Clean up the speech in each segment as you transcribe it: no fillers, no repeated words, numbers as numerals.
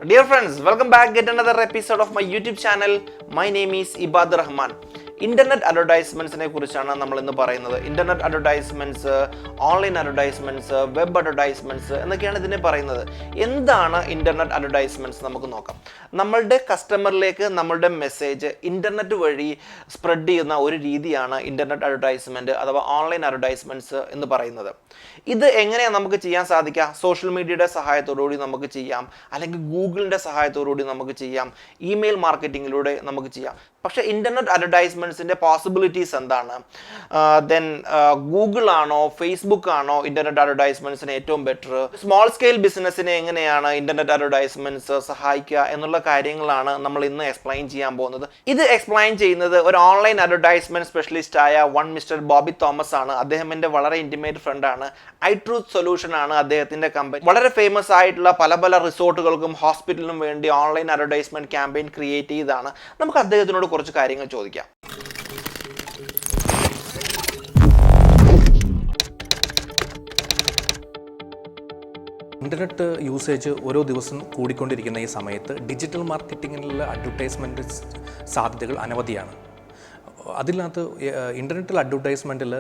Dear friends, welcome back at another episode of my YouTube channel. My name is Ibadurahman. Internet advertisements കുറിച്ചാണ് നമ്മൾ ഇന്ന് പറയുന്നത്. Internet advertisements, online advertisements, web advertisements എന്നൊക്കെയാണ് ഇതിനെ പറയുന്നത്. എന്താണ് ഇന്റർനെറ്റ് അഡ്വർടൈസ്മെന്റ്സ് നമുക്ക് നോക്കാം. നമ്മളുടെ കസ്റ്റമറിലേക്ക് നമ്മളുടെ മെസ്സേജ് ഇന്റർനെറ്റ് വഴി സ്പ്രെഡ് ചെയ്യുന്ന ഒരു രീതിയാണ് ഇന്റർനെറ്റ് അഡ്വർടൈസ്മെന്റ് അഥവാ ഓൺലൈൻ അഡ്വർടൈസ്മെന്റ്സ് എന്ന് പറയുന്നത്. ഇത് എങ്ങനെയാണ് നമുക്ക് ചെയ്യാൻ സാധിക്കുക? സോഷ്യൽ മീഡിയയുടെ സഹായത്തോടുകൂടി നമുക്ക് ചെയ്യാം, അല്ലെങ്കിൽ ഗൂഗിളിൻ്റെ സഹായത്തോടുകൂടി നമുക്ക് ചെയ്യാം, ഇമെയിൽ മാർക്കറ്റിങ്ങിലൂടെ നമുക്ക് ചെയ്യാം. പക്ഷേ ഇന്റർനെറ്റ് അഡ്വർടൈസ്മെന്റ്സിന്റെ പോസിബിലിറ്റീസ് എന്താണ്? ദെൻ ഗൂഗിൾ ആണോ ഫേസ്ബുക്ക് ആണോ ഇന്റർനെറ്റ് അഡ്വർടൈസ്മെന്റ്സിന് ഏറ്റവും ബെറ്റർ? സ്മോൾ സ്കെയിൽ ബിസിനസ്സിനെ എങ്ങനെയാണ് ഇന്റർനെറ്റ് അഡ്വർടൈസ്മെന്റ്സ് സഹായിക്കുക എന്നുള്ള കാര്യങ്ങളാണ് നമ്മൾ ഇന്ന് എക്സ്പ്ലെയിൻ ചെയ്യാൻ പോകുന്നത്. ഇത് എക്സ്പ്ലെയിൻ ചെയ്യുന്നത് ഒരു ഓൺലൈൻ അഡ്വർടൈസ്മെന്റ് സ്പെഷ്യലിസ്റ്റ് ആയ മിസ്റ്റർ ബോബിത്ത് തോമസ് ആണ്. അദ്ദേഹം എൻ്റെ വളരെ ഇന്റിമേറ്റ് ഫ്രണ്ടാണ്. iTruth സൊല്യൂഷൻ ആണ് അദ്ദേഹത്തിന്റെ കമ്പനി. വളരെ ഫേമസ് ആയിട്ടുള്ള പല റിസോർട്ടുകൾക്കും ഹോസ്പിറ്റലിനും വേണ്ടി ഓൺലൈൻ അഡ്വർടൈസ്മെന്റ് ക്യാമ്പയിൻ ക്രിയേറ്റ് ചെയ്തതാണ്. നമുക്ക് അദ്ദേഹത്തിനോട് കുറച്ച് കാര്യങ്ങൾ ചോദിക്കാം. ഇൻ്റർനെറ്റ് യൂസേജ് ഓരോ ദിവസം കൂടിക്കൊണ്ടിരിക്കുന്ന ഈ സമയത്ത് ഡിജിറ്റൽ മാർക്കറ്റിങ്ങിലുള്ള അഡ്വർടൈസ്മെൻറ്റ് സാധ്യതകൾ അനവധിയാണ്. അതിനകത്ത് ഇൻ്റർനെറ്റിൽ അഡ്വർടൈസ്മെൻറ്റിൽ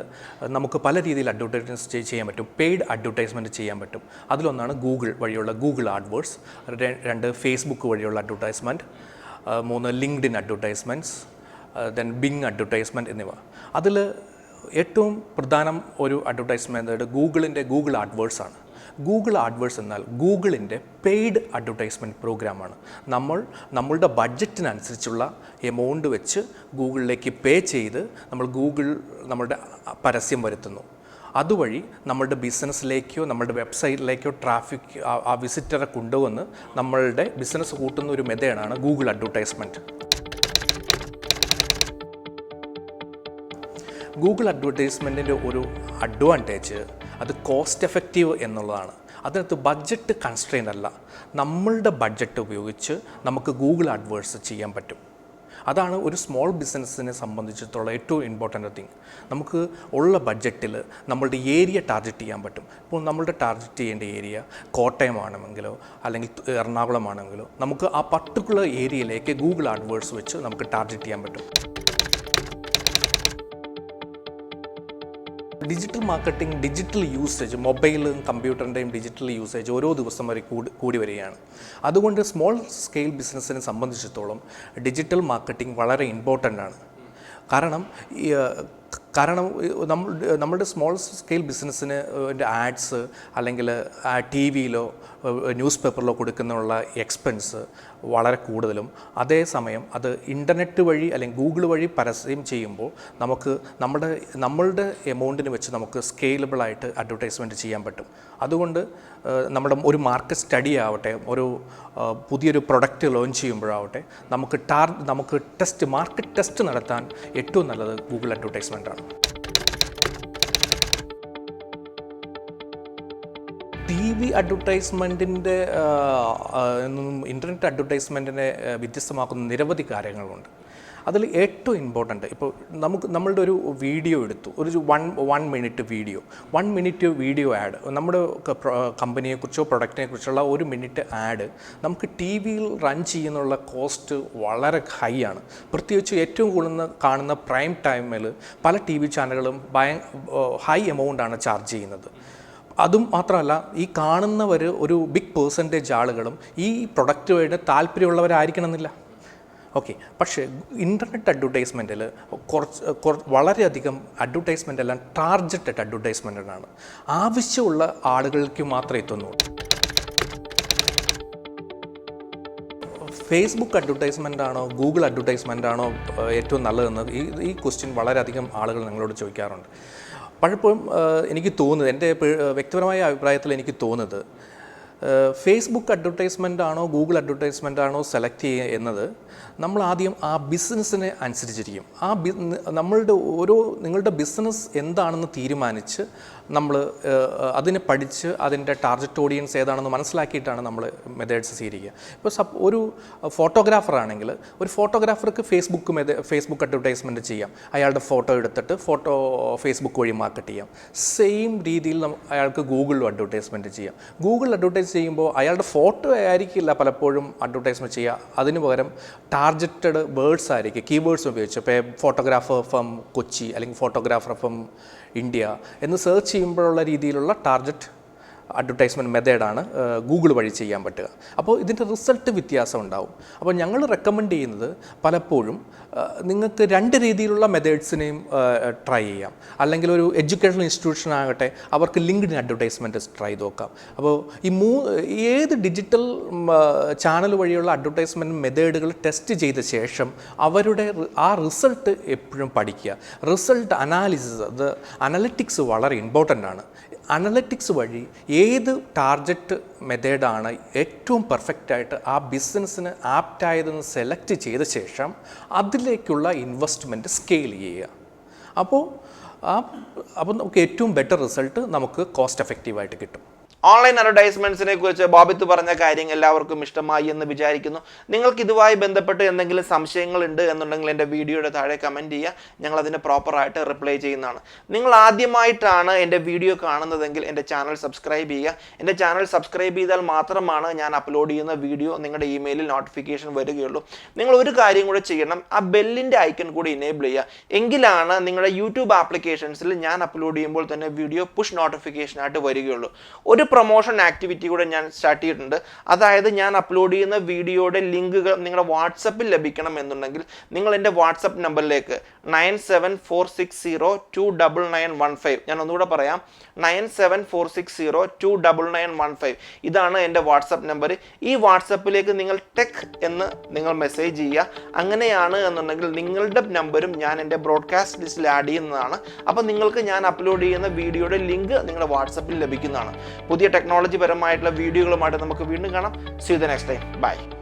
നമുക്ക് പല രീതിയിൽ അഡ്വർടൈസ്മെൻറ്റ് ചെയ്യാൻ പറ്റും. പെയ്ഡ് അഡ്വർടൈസ്മെൻറ്റ് ചെയ്യാൻ പറ്റും. അതിലൊന്നാണ് ഗൂഗിൾ വഴിയുള്ള ഗൂഗിൾ ആഡ്വേർഡ്സ്, രണ്ട് ഫേസ്ബുക്ക് വഴിയുള്ള അഡ്വർടൈസ്മെൻറ്റ്, മൂന്ന് LinkedIn advertisements, then Bing advertisement എന്നിവ. അതിൽ ഏറ്റവും പ്രധാനം ഒരു അഡ്വർടൈസ്മെൻറ്റ് ഗൂഗിളിൻ്റെ ഗൂഗിൾ ആഡ്വേർഡ്സ് ആണ്. ഗൂഗിൾ ആഡ്വേർഡ്സ് എന്നാൽ ഗൂഗിളിൻ്റെ പെയ്ഡ് അഡ്വർടൈസ്മെൻറ്റ് പ്രോഗ്രാമാണ്. നമ്മളുടെ ബഡ്ജറ്റിനനുസരിച്ചുള്ള എമൗണ്ട് വെച്ച് ഗൂഗിളിലേക്ക് പേ ചെയ്ത് നമ്മളുടെ പരസ്യം വരുത്തുന്നു. അതുവഴി നമ്മളുടെ ബിസിനസ്സിലേക്കോ നമ്മളുടെ വെബ്സൈറ്റിലേക്കോ ട്രാഫിക് ആ വിസിറ്ററെ കൊണ്ടുവന്ന് നമ്മളുടെ ബിസിനസ് കൂട്ടുന്ന ഒരു മെത്തേഡാണ് ഗൂഗിൾ അഡ്വർടൈസ്മെൻറ്റ്. ഗൂഗിൾ അഡ്വർടൈസ്മെൻറ്റിൻ്റെ ഒരു അഡ്വാൻറ്റേജ് അത് കോസ്റ്റ് എഫക്റ്റീവ് എന്നുള്ളതാണ്. അതിനകത്ത് ബഡ്ജറ്റ് കൺസ്ട്രെയിൻ്റ് അല്ല. നമ്മളുടെ ബഡ്ജറ്റ് ഉപയോഗിച്ച് നമുക്ക് ഗൂഗിൾ അഡ്വേർട്സ് ചെയ്യാൻ പറ്റും. അതാണ് ഒരു സ്മോൾ ബിസിനസ്സിനെ സംബന്ധിച്ചിടത്തോളം ഏറ്റവും ഇമ്പോർട്ടൻ്റ് തിങ്. നമുക്ക് ഉള്ള ബഡ്ജറ്റിൽ നമ്മളുടെ ഏരിയ ടാർഗറ്റ് ചെയ്യാൻ പറ്റും. ഇപ്പോൾ നമ്മളുടെ ടാർഗറ്റ് ചെയ്യേണ്ട ഏരിയ കോട്ടയമാണെങ്കിലോ അല്ലെങ്കിൽ എറണാകുളമാണെങ്കിലോ നമുക്ക് ആ പർട്ടിക്കുലർ ഏരിയയിലേക്ക് ഗൂഗിൾ അഡ്വേർട്സ് വെച്ച് നമുക്ക് ടാർഗറ്റ് ചെയ്യാൻ പറ്റും. ഡിജിറ്റൽ മാർക്കറ്റിംഗ്, ഡിജിറ്റൽ യൂസേജ്, മൊബൈലും കമ്പ്യൂട്ടറിൻ്റെയും ഡിജിറ്റൽ യൂസേജ് ഓരോ ദിവസം വരെ കൂടി വരികയാണ്. അതുകൊണ്ട് സ്മോൾ സ്കെയിൽ ബിസിനസ്സിനെ സംബന്ധിച്ചിടത്തോളം ഡിജിറ്റൽ മാർക്കറ്റിംഗ് വളരെ ഇമ്പോർട്ടൻ്റ് ആണ്. കാരണം നമ്മുടെ സ്മോൾ സ്കെയിൽ ബിസിനസ്സിന് ആഡ്സ് അല്ലെങ്കിൽ ടി വിയിലോ ന്യൂസ് പേപ്പറിലോ കൊടുക്കുന്നുള്ള എക്സ്പെൻസ് വളരെ കൂടുതലും, അതേസമയം അത് ഇൻ്റർനെറ്റ് വഴി അല്ലെങ്കിൽ ഗൂഗിൾ വഴി പരസ്യം ചെയ്യുമ്പോൾ നമുക്ക് നമ്മളുടെ എമൗണ്ടിന് വെച്ച് നമുക്ക് സ്കെയിലബിളായിട്ട് അഡ്വർടൈസ്മെൻറ്റ് ചെയ്യാൻ പറ്റും. അതുകൊണ്ട് നമ്മുടെ ഒരു മാർക്കറ്റ് സ്റ്റഡി ആവട്ടെ, ഒരു പുതിയൊരു പ്രൊഡക്റ്റ് ലോഞ്ച് ചെയ്യുമ്പോഴാവട്ടെ, നമുക്ക് മാർക്കറ്റ് ടെസ്റ്റ് നടത്താൻ ഏറ്റവും നല്ലത് ഗൂഗിൾ അഡ്വർടൈസ്മെൻറ്റാണ്. ടി വി അഡ്വർടൈസ്മെൻറ്റിൻ്റെ ഇൻ്റർനെറ്റ് അഡ്വർടൈസ്മെൻറ്റിനെ വ്യത്യസ്തമാക്കുന്ന നിരവധി കാര്യങ്ങളുണ്ട്. അതിൽ ഏറ്റവും ഇമ്പോർട്ടൻ്റ്, ഇപ്പോൾ നമ്മളുടെ ഒരു വീഡിയോ എടുത്തു, ഒരു വൺ മിനിറ്റ് വീഡിയോ ആഡ്, നമ്മുടെ കമ്പനിയെക്കുറിച്ചോ പ്രൊഡക്റ്റിനെ കുറിച്ചുള്ള 1 മിനിറ്റ് ആഡ് നമുക്ക് ടി വിയിൽ റൺ ചെയ്യുന്നുള്ള കോസ്റ്റ് വളരെ ഹൈ ആണ്. പ്രത്യേകിച്ച് ഏറ്റവും കൂടുതൽ കാണുന്ന പ്രൈം ടൈമിൽ പല ടി വി ചാനലുകളും ഹൈ എമൗണ്ടാണ് ചാർജ് ചെയ്യുന്നത്. അതും മാത്രമല്ല, ഈ കാണുന്നവർ ഒരു ബിഗ് പേഴ്സൻറ്റേജ് ആളുകളും ഈ പ്രൊഡക്റ്റുമായിട്ട് താല്പര്യമുള്ളവരായിരിക്കണമെന്നില്ല. ഓക്കെ, പക്ഷേ ഇൻ്റർനെറ്റ് അഡ്വർടൈസ്മെൻറ്റിൽ വളരെയധികം അഡ്വർടൈസ്മെൻ്റ് എല്ലാം ടാർഗറ്റഡ് അഡ്വർടൈസ്മെൻറ്റാണ്. ആവശ്യമുള്ള ആളുകൾക്ക് മാത്രമേ എത്തുന്നുള്ളൂ. ഫേസ്ബുക്ക് അഡ്വർടൈസ്മെൻ്റ് ആണോ ഗൂഗിൾ അഡ്വർടൈസ്മെൻ്റ് ആണോ ഏറ്റവും നല്ലതെന്ന് ഈ ക്വസ്റ്റ്യൻ വളരെയധികം ആളുകൾ നിങ്ങളോട് ചോദിക്കാറുണ്ട്. പലപ്പോഴും എനിക്ക് തോന്നുന്നത്, എൻ്റെ വ്യക്തിപരമായ അഭിപ്രായത്തിൽ എനിക്ക് തോന്നുന്നത്, ഫേസ്ബുക്ക് അഡ്വർടൈസ്മെൻ്റ് ആണോ ഗൂഗിൾ അഡ്വർടൈസ്മെൻ്റ് ആണോ സെലക്ട് ചെയ്യുക എന്നത് നമ്മൾ ആദ്യം ആ ബിസിനസ്സിനെ അനുസരിച്ചിരിക്കും. നിങ്ങളുടെ ബിസിനസ് എന്താണെന്ന് തീരുമാനിച്ച് നമ്മൾ അതിനെ പഠിച്ച് അതിൻ്റെ ടാർഗറ്റ് ഓഡിയൻസ് ഏതാണെന്ന് മനസ്സിലാക്കിയിട്ടാണ് നമ്മൾ മെത്തേഡ്സ് സ്വീകരിക്കുക. ഇപ്പോൾ ഒരു ഫോട്ടോഗ്രാഫർ ആണെങ്കിൽ ഒരു ഫോട്ടോഗ്രാഫർക്ക് ഫേസ്ബുക്ക് അഡ്വർടൈസ്മെൻറ്റ് ചെയ്യാം. അയാളുടെ ഫോട്ടോ എടുത്തിട്ട് ഫേസ്ബുക്ക് വഴി മാർക്കറ്റ് ചെയ്യാം. സെയിം രീതിയിൽ അയാൾക്ക് ഗൂഗിളിലും അഡ്വർടൈസ്മെൻറ്റ് ചെയ്യാം. ഗൂഗിൾ അഡ്വർടൈസ് ചെയ്യുമ്പോൾ അയാളുടെ ഫോട്ടോ ആയിരിക്കില്ല പലപ്പോഴും അഡ്വർടൈസ്മെൻറ്റ് ചെയ്യുക. അതിന് പകരം ടാർഗറ്റഡ് വേർഡ്സ് ആയിരിക്കും, കീവേഡ്സ് ഉപയോഗിച്ച്. ഇപ്പോൾ ഫോട്ടോഗ്രാഫർ ഫ്രം കൊച്ചി അല്ലെങ്കിൽ ഫോട്ടോഗ്രാഫർ ഫ്രം ഇന്ത്യ എന്ന് സെർച്ച് ചെയ്യുമ്പോഴുള്ള രീതിയിലുള്ള ടാർഗറ്റ് അഡ്വർടൈസ്മെൻറ്റ് മെത്തേഡാണ് ഗൂഗിൾ വഴി ചെയ്യാൻ പറ്റുക. അപ്പോൾ ഇതിൻ്റെ റിസൾട്ട് വ്യത്യാസം ഉണ്ടാവും. അപ്പോൾ ഞങ്ങൾ റെക്കമെൻഡ് ചെയ്യുന്നത് പലപ്പോഴും നിങ്ങൾക്ക് 2 രീതിയിലുള്ള മെത്തേഡ്സിനെയും ട്രൈ ചെയ്യാം. അല്ലെങ്കിൽ ഒരു എഡ്യൂക്കേഷണൽ ഇൻസ്റ്റിറ്റ്യൂഷൻ ആകട്ടെ, അവർക്ക് ലിങ്ക്ഡിൻ അഡ്വർടൈസ്മെൻറ്റ് ട്രൈ ചെയ്ത് നോക്കാം. അപ്പോൾ ഏത് ഡിജിറ്റൽ ചാനൽ വഴിയുള്ള അഡ്വർടൈസ്മെൻറ്റ് മെത്തേഡുകൾ ടെസ്റ്റ് ചെയ്ത ശേഷം അവരുടെ ആ റിസൾട്ട് എപ്പോഴും പഠിക്കുക. റിസൾട്ട് അനാലിസിസ്, അത് അനലറ്റിക്സ് വളരെ ഇമ്പോർട്ടൻ്റ് ആണ്. അനലറ്റിക്സ് വഴി ഏത് ടാർഗറ്റ് മെത്തേഡാണ് ഏറ്റവും പെർഫെക്റ്റായിട്ട് ആ ബിസിനസ്സിന് ആപ്റ്റായതെന്ന് സെലക്ട് ചെയ്ത ശേഷം അതിലേക്കുള്ള ഇൻവെസ്റ്റ്മെൻറ്റ് സ്കെയിൽ ചെയ്യുക. അപ്പോൾ നമുക്ക് ഏറ്റവും ബെറ്റർ റിസൾട്ട് നമുക്ക് കോസ്റ്റ് എഫക്റ്റീവായിട്ട് കിട്ടും. ഓൺലൈൻ അഡ്വർടൈസ്മെൻറ്റ്സിനെ കുറിച്ച് ബോബിത്ത് പറഞ്ഞ കാര്യം എല്ലാവർക്കും ഇഷ്ടമായി എന്ന് വിചാരിക്കുന്നു. നിങ്ങൾക്ക് ഇതുമായി ബന്ധപ്പെട്ട് എന്തെങ്കിലും സംശയങ്ങളുണ്ട് എന്നുണ്ടെങ്കിൽ എൻ്റെ വീഡിയോയുടെ താഴെ കമൻറ്റ് ചെയ്യുക. ഞങ്ങൾ അതിന് പ്രോപ്പറായിട്ട് റിപ്ലൈ ചെയ്യുന്നതാണ്. നിങ്ങൾ ആദ്യമായിട്ടാണ് എൻ്റെ വീഡിയോ കാണുന്നതെങ്കിൽ എൻ്റെ ചാനൽ സബ്സ്ക്രൈബ് ചെയ്യുക. എൻ്റെ ചാനൽ സബ്സ്ക്രൈബ് ചെയ്താൽ മാത്രമാണ് ഞാൻ അപ്ലോഡ് ചെയ്യുന്ന വീഡിയോ നിങ്ങളുടെ ഇമെയിലിൽ നോട്ടിഫിക്കേഷൻ വരികയുള്ളൂ. നിങ്ങൾ ഒരു കാര്യം കൂടെ ചെയ്യണം, ആ ബെല്ലിൻ്റെ ഐക്കൺ കൂടി എനേബിൾ ചെയ്യുക. എങ്കിലാണ് നിങ്ങളുടെ യൂട്യൂബ് ആപ്ലിക്കേഷൻസിൽ ഞാൻ അപ്ലോഡ് ചെയ്യുമ്പോൾ തന്നെ വീഡിയോ പുഷ് നോട്ടിഫിക്കേഷനായിട്ട് വരികയുള്ളൂ. ഒരു പ്രൊമോഷൻ ആക്ടിവിറ്റി കൂടെ ഞാൻ സ്റ്റാർട്ട് ചെയ്തിട്ടുണ്ട്. അതായത് ഞാൻ അപ്ലോഡ് ചെയ്യുന്ന വീഡിയോയുടെ ലിങ്കുകൾ നിങ്ങളുടെ വാട്സപ്പിൽ ലഭിക്കണം എന്നുണ്ടെങ്കിൽ നിങ്ങൾ എൻ്റെ വാട്സപ്പ് നമ്പറിലേക്ക് 9746029915, ഞാൻ ഒന്നുകൂടെ പറയാം, 9746029915, ഇതാണ് എൻ്റെ വാട്സപ്പ് നമ്പർ. ഈ വാട്സപ്പിലേക്ക് നിങ്ങൾ ടെക് എന്ന് നിങ്ങൾ മെസ്സേജ് ചെയ്യുക. അങ്ങനെയാണ് എന്നുണ്ടെങ്കിൽ നിങ്ങളുടെ നമ്പരും ഞാൻ എൻ്റെ ബ്രോഡ്കാസ്റ്റ് ലിസ്റ്റിൽ ആഡ് ചെയ്യുന്നതാണ്. അപ്പോൾ നിങ്ങൾക്ക് ഞാൻ അപ്ലോഡ് ചെയ്യുന്ന വീഡിയോയുടെ ലിങ്ക് നിങ്ങളുടെ വാട്സപ്പിൽ ലഭിക്കുന്നതാണ്. പുതിയ ടെക്നോളജി പരമായിട്ടുള്ള വീഡിയോകളുമായിട്ട് നമുക്ക് വീണ്ടും കാണാം. See you the next time. Bye.